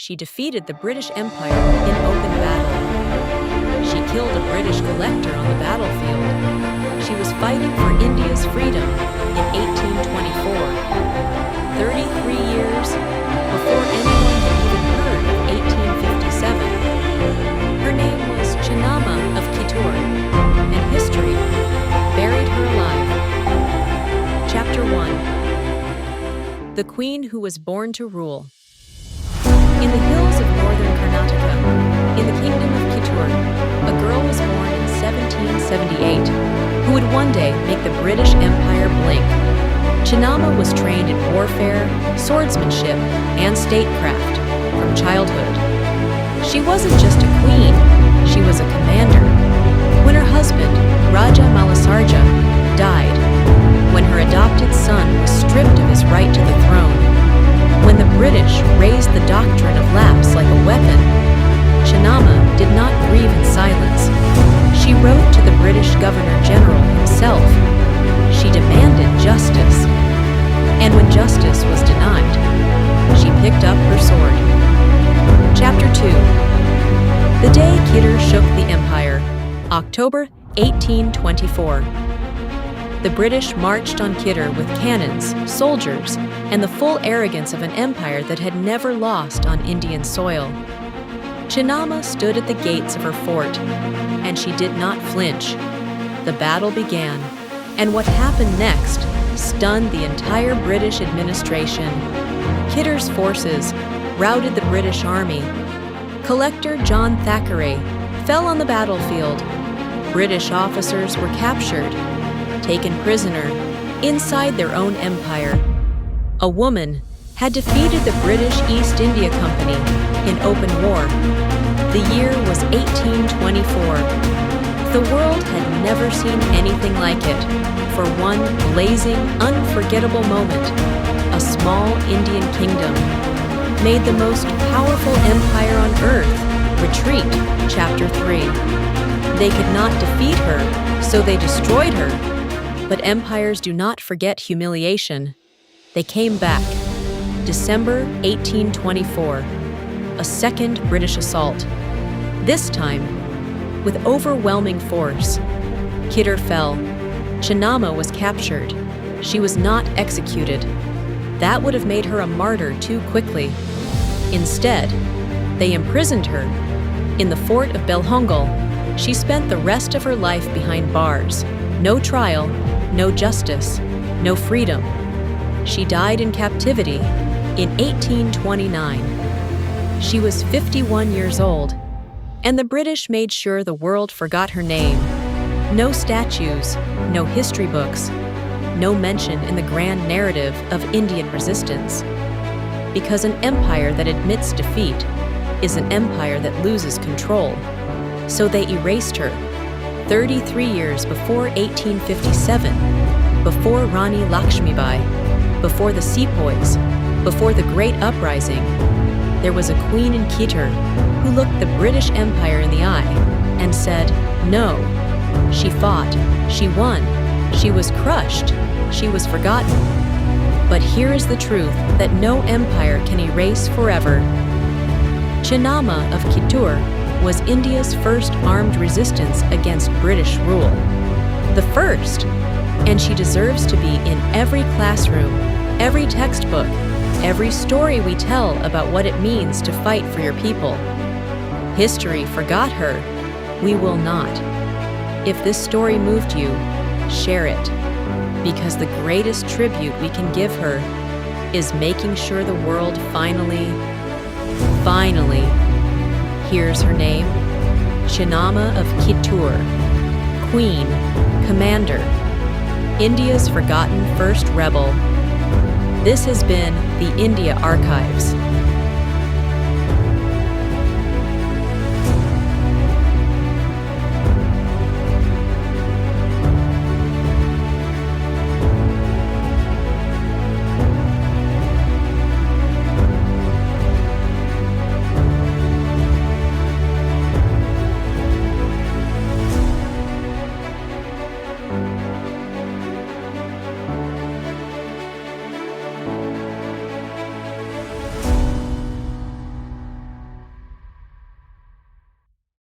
she defeated the British Empire in open battle. She killed a British collector on the battlefield. She was fighting for India's freedom in 1824, 33 years before anyone had even heard of 1857. Her name was Chennamma of Kittur, and history buried her alive. Chapter 1. The Queen Who Was Born to Rule. In the hills of northern Karnataka, in the kingdom of Kittur, a girl was born in 1778 who would one day make the British Empire blink. Chennamma was trained in warfare, swordsmanship, and statecraft from childhood. She wasn't just a queen, she was a commander. When her husband, Raja Malasarja, died, when her adopted son was stripped of his right to the throne, when the British raised the doctrine of lapse like a weapon, Chennamma did not grieve in silence. She wrote to the British Governor-General himself. She demanded justice. And when justice was denied, she picked up her sword. Chapter 2. The day Kittur shook the empire, October 1824. The British marched on Kittur with cannons, soldiers, and the full arrogance of an empire that had never lost on Indian soil. Chennamma stood at the gates of her fort, and she did not flinch. The battle began, and what happened next stunned the entire British administration. Kittur's forces routed the British army. Collector John Thackeray fell on the battlefield. British officers were captured, taken prisoner, inside their own empire. A woman had defeated the British East India Company in open war. The year was 1824. The world had never seen anything like it. For one blazing, unforgettable moment, a small Indian kingdom made the most powerful empire on earth retreat. Chapter 3. They could not defeat her, so they destroyed her. But empires do not forget humiliation. They came back. December 1824. A second British assault. This time, with overwhelming force. Kittur fell. Chennamma was captured. She was not executed. That would have made her a martyr too quickly. Instead, they imprisoned her. In the fort of Belhongal, she spent the rest of her life behind bars. No trial, no justice, no freedom. She died in captivity in 1829. She was 51 years old, and the British made sure the world forgot her name. No statues, no history books, no mention in the grand narrative of Indian resistance. Because an empire that admits defeat is an empire that loses control. So they erased her. 33 years before 1857, before Rani Lakshmibai, before the sepoys, before the Great Uprising, there was a queen in Kittur who looked the British Empire in the eye and said, no. She fought, she won, she was crushed, she was forgotten. But here is the truth that no empire can erase forever. Chennamma of Kittur was India's first armed resistance against British rule. The first, and she deserves to be in every classroom, every textbook, every story we tell about what it means to fight for your people. History forgot her. We will not. If this story moved you, share it, because the greatest tribute we can give her is making sure the world finally hears her name. Chennamma of Kittur, Queen, Commander, India's forgotten first rebel. This has been the India Archives.